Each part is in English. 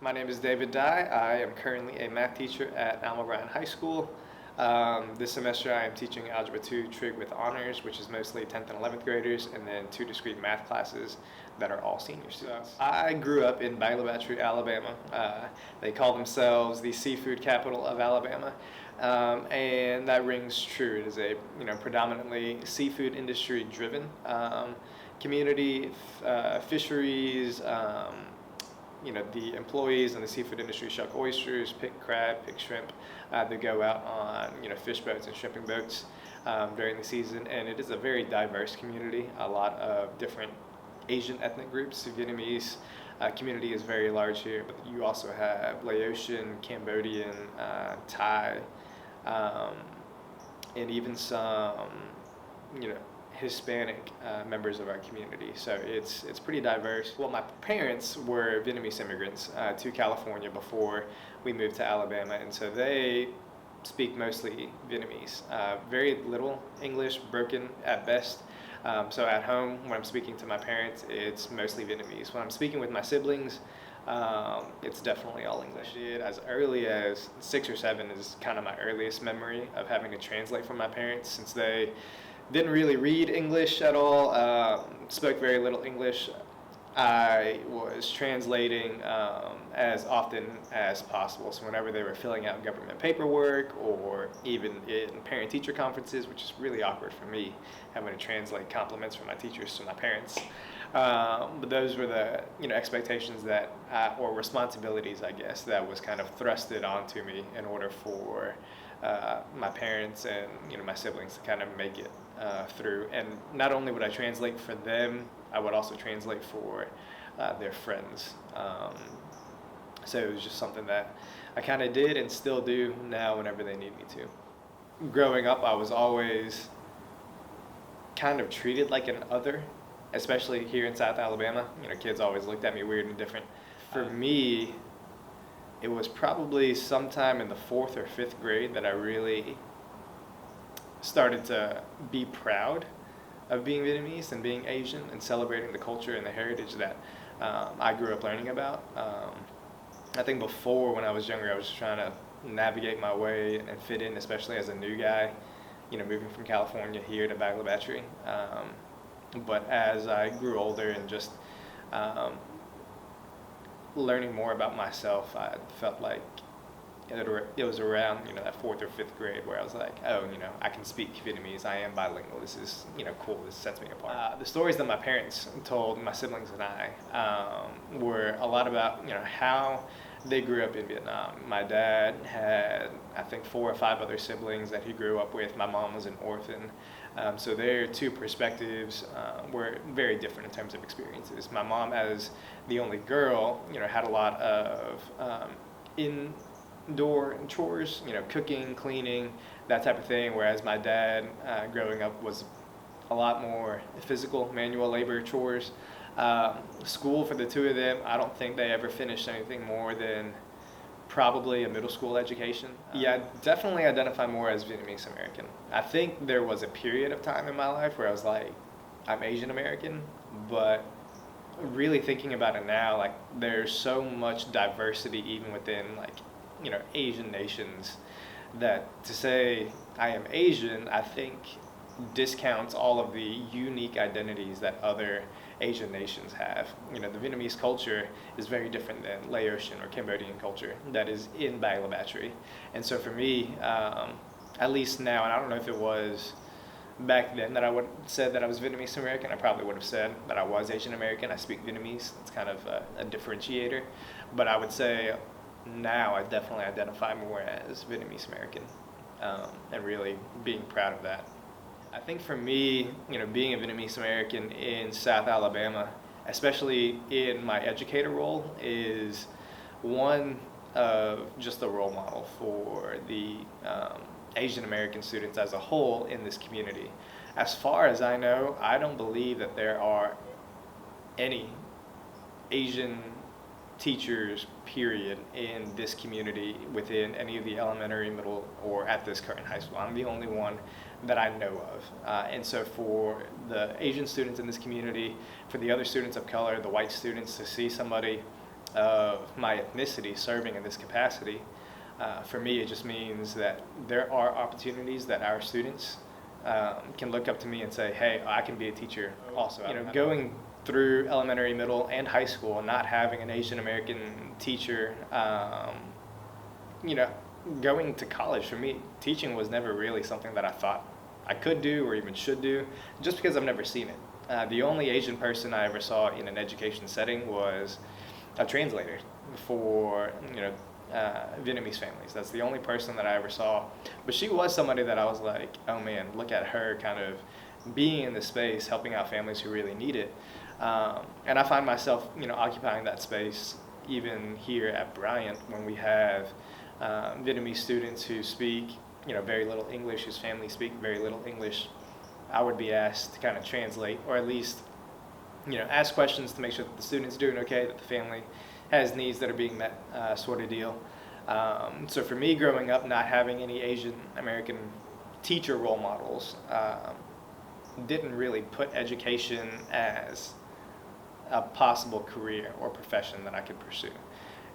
My name is David Dai. I am currently a math teacher at Alma Bryant High School. This semester I am teaching Algebra 2 Trig with Honors, which is mostly 10th and 11th graders, and then 2 discrete math classes that are all senior students. I grew up in Bayou La Batre, Alabama. They call themselves the seafood capital of Alabama, and that rings true. It is a predominantly seafood industry driven community, fisheries. The employees in the seafood industry shuck oysters, pick crab, pick shrimp. They go out on, fish boats and shrimping boats during the season, and it is a very diverse community. A lot of different Asian ethnic groups. The Vietnamese community is very large here, but you also have Laotian, Cambodian, Thai, and even some, Hispanic members of our community. So it's pretty diverse. Well, my parents were Vietnamese immigrants to California before we moved to Alabama, and so they speak mostly Vietnamese. Very little English, broken at best. So at home, when I'm speaking to my parents, it's mostly Vietnamese. When I'm speaking with my siblings, it's definitely all English. As early as 6 or 7 is kind of my earliest memory of having to translate for my parents, since they didn't really read English at all, spoke very little English. I was translating as often as possible. So whenever they were filling out government paperwork, or even in parent-teacher conferences, which is really awkward for me, having to translate compliments from my teachers to my parents. But those were the expectations that, or responsibilities, I guess, that was kind of thrusted onto me in order for my parents and my siblings to kind of make it through. And not only would I translate for them, I would also translate for their friends. So it was just something that I kind of did and still do now whenever they need me to. Growing up, I was always kind of treated like an other, especially here in South Alabama. Kids always looked at me weird and different. For me, it was probably sometime in the 4th or 5th grade that I really started to be proud of being Vietnamese and being Asian and celebrating the culture and the heritage that I grew up learning about. I think before, when I was younger, I was just trying to navigate my way and fit in, especially as a new guy, moving from California here to Bayou La Batre. But as I grew older and just learning more about myself, I felt like it was around that 4th or 5th grade where I was like, oh, I can speak Vietnamese. I am bilingual. This is cool. This sets me apart. The stories that my parents told my siblings and I were a lot about how they grew up in Vietnam. My dad had, I think, 4 or 5 other siblings that he grew up with. My mom was an orphan. So their 2 perspectives were very different in terms of experiences. My mom, as the only girl, had a lot of indoor chores, cooking, cleaning, that type of thing, whereas my dad, growing up, was a lot more physical, manual labor chores. School for the 2 of them, I don't think they ever finished anything more than probably a middle school education. Yeah, I definitely identify more as Vietnamese-American. I think there was a period of time in my life where I was like, I'm Asian-American, but really thinking about it now, like, there's so much diversity even within, Asian nations, that to say I am Asian, I think discounts all of the unique identities that other Asian nations have. The Vietnamese culture is very different than Laotian or Cambodian culture that is in Bayou La Batre. And so for me, at least now, and I don't know if it was back then that I would have said that I was Vietnamese American, I probably would have said that I was Asian American. I speak Vietnamese. It's kind of a differentiator. But I would say now I definitely identify more as Vietnamese American, and really being proud of that. I think for me, being a Vietnamese American in South Alabama, especially in my educator role, is one of just a role model for the Asian American students as a whole in this community. As far as I know, I don't believe that there are any Asian teachers, period, in this community within any of the elementary, middle, or at this current high school. I'm the only one that I know of. And so for the Asian students in this community, for the other students of color, the white students, to see somebody of my ethnicity serving in this capacity, for me, it just means that there are opportunities that our students can look up to me and say, hey, I can be a teacher also. Going through elementary, middle, and high school, not having an Asian American teacher, going to college, for me, teaching was never really something that I thought I could do or even should do, just because I've never seen it. The only Asian person I ever saw in an education setting was a translator for, Vietnamese families. That's the only person that I ever saw. But she was somebody that I was like, oh man, look at her kind of being in this space, helping out families who really need it. And I find myself, occupying that space even here at Bryant when we have Vietnamese students who speak, very little English, whose families speak very little English. I would be asked to kind of translate, or at least, ask questions to make sure that the student's doing okay, that the family has needs that are being met, sort of deal. So for me, growing up, not having any Asian American teacher role models didn't really put education as a possible career or profession that I could pursue.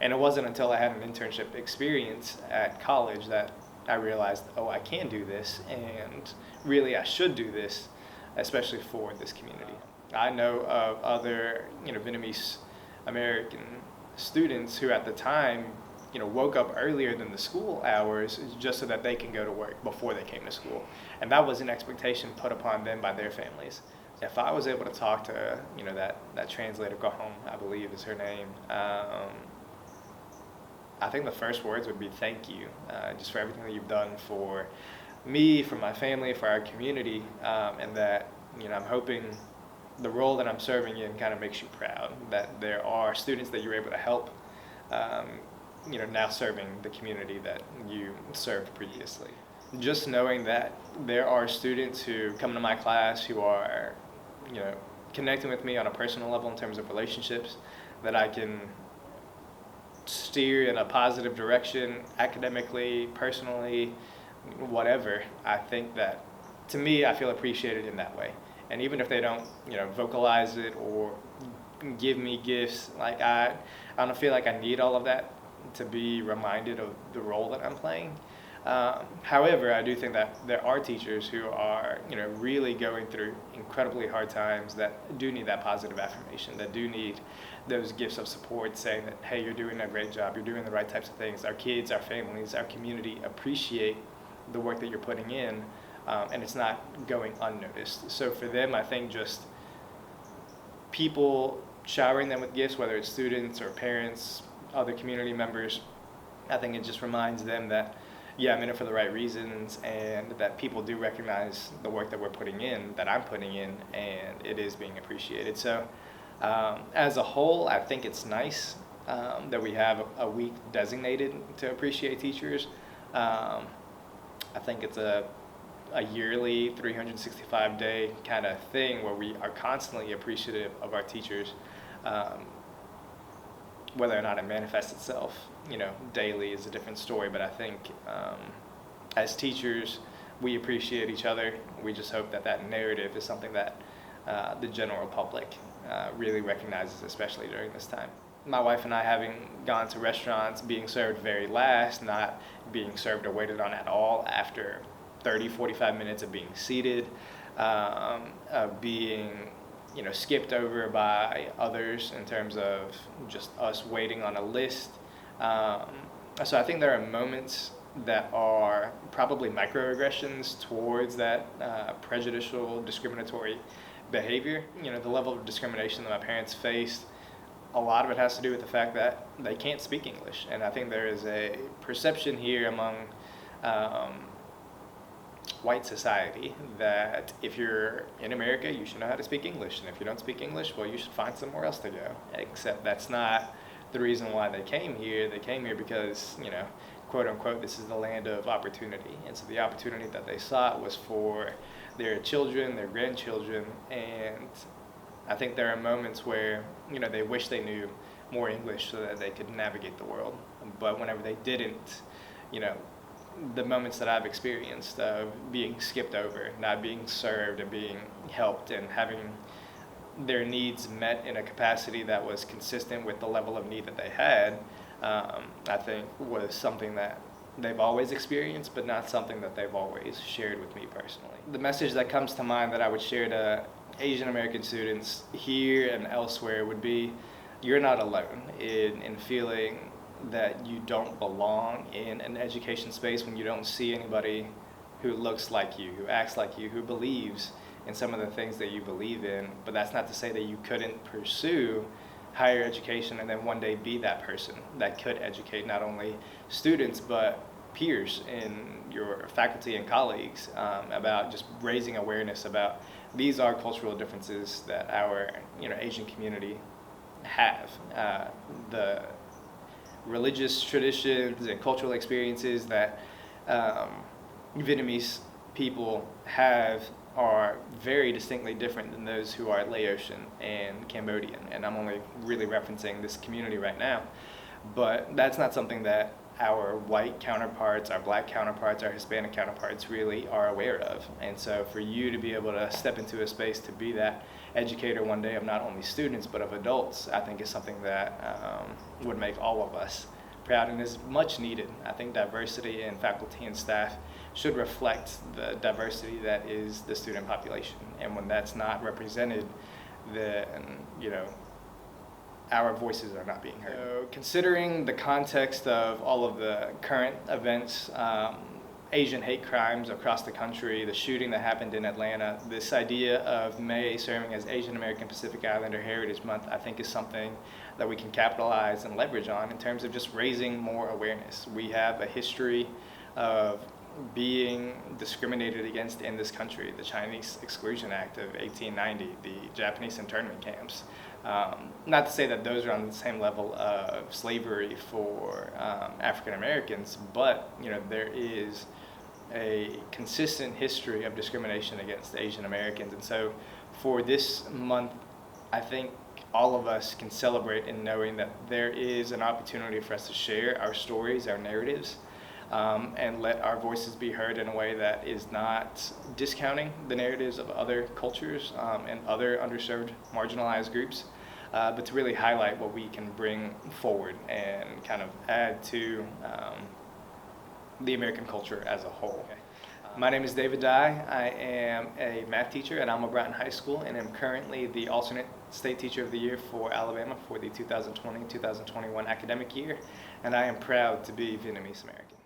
And it wasn't until I had an internship experience at college that I realized, oh, I can do this, and really I should do this, especially for this community. I know of other, Vietnamese-American students who at the time, woke up earlier than the school hours just so that they can go to work before they came to school. And that was an expectation put upon them by their families. If I was able to talk to, that translator, Go Home, I believe is her name, I think the first words would be thank you, just for everything that you've done for me, for my family, for our community, and that, I'm hoping the role that I'm serving in kind of makes you proud, that there are students that you're able to help, now serving the community that you served previously. Just knowing that there are students who come to my class who are, connecting with me on a personal level in terms of relationships, that I can steer in a positive direction academically, personally, whatever. I think that, to me, I feel appreciated in that way. And even if they don't, vocalize it or give me gifts, like I don't feel like I need all of that to be reminded of the role that I'm playing. However, I do think that there are teachers who are, really going through incredibly hard times that do need that positive affirmation, that do need those gifts of support saying that, hey, you're doing a great job, you're doing the right types of things. Our kids, our families, our community appreciate the work that you're putting in, and it's not going unnoticed. So for them, I think just people showering them with gifts, whether it's students or parents, other community members, I think it just reminds them that, yeah, I'm in it for the right reasons, and that people do recognize the work that we're putting in, that I'm putting in, and it is being appreciated. So as a whole, I think it's nice that we have a week designated to appreciate teachers. I think it's a yearly 365-day kind of thing where we are constantly appreciative of our teachers. Whether or not it manifests itself, daily is a different story. But I think as teachers, we appreciate each other. We just hope that that narrative is something that the general public really recognizes, especially during this time. My wife and I, having gone to restaurants, being served very last, not being served or waited on at all after 30, 45 minutes of being seated, of being skipped over by others in terms of just us waiting on a list. So I think there are moments that are probably microaggressions towards that prejudicial, discriminatory behavior. The level of discrimination that my parents faced, a lot of it has to do with the fact that they can't speak English. And I think there is a perception here among white society that if you're in America, you should know how to speak English, and if you don't speak English, well, you should find somewhere else to go. Except that's not the reason why they came here. They came here because, quote unquote, this is the land of opportunity. And so the opportunity that they sought was for their children, their grandchildren, and I think there are moments where, they wish they knew more English so that they could navigate the world. But whenever they didn't, the moments that I've experienced of being skipped over, not being served and being helped, and having their needs met in a capacity that was consistent with the level of need that they had, I think was something that they've always experienced, but not something that they've always shared with me personally. The message that comes to mind that I would share to Asian American students here and elsewhere would be, you're not alone in feeling that you don't belong in an education space when you don't see anybody who looks like you, who acts like you, who believes in some of the things that you believe in. But that's not to say that you couldn't pursue higher education and then one day be that person that could educate not only students but peers in your faculty and colleagues, about just raising awareness about these are cultural differences that our Asian community have. The religious traditions and cultural experiences that Vietnamese people have are very distinctly different than those who are Laotian and Cambodian. And I'm only really referencing this community right now. But that's not something that our white counterparts, our black counterparts, our Hispanic counterparts really are aware of. And so for you to be able to step into a space to be that educator one day of not only students but of adults, I think is something that would make all of us proud and is much needed. I think diversity in faculty and staff should reflect the diversity that is the student population. And when that's not represented, then our voices are not being heard. So, considering the context of all of the current events, Asian hate crimes across the country, the shooting that happened in Atlanta, this idea of May serving as Asian American Pacific Islander Heritage Month, I think is something that we can capitalize and leverage on in terms of just raising more awareness. We have a history of being discriminated against in this country, the Chinese Exclusion Act of 1890, the Japanese internment camps. Not to say that those are on the same level of slavery for African Americans, but there is a consistent history of discrimination against Asian Americans. And so for this month, I think all of us can celebrate in knowing that there is an opportunity for us to share our stories, our narratives, and let our voices be heard in a way that is not discounting the narratives of other cultures and other underserved, marginalized groups, but to really highlight what we can bring forward and kind of add to the American culture as a whole. My name is David Dai. I am a math teacher at Alma Bryant High School and am currently the alternate state teacher of the year for Alabama for the 2020-2021 academic year, and I am proud to be Vietnamese-American.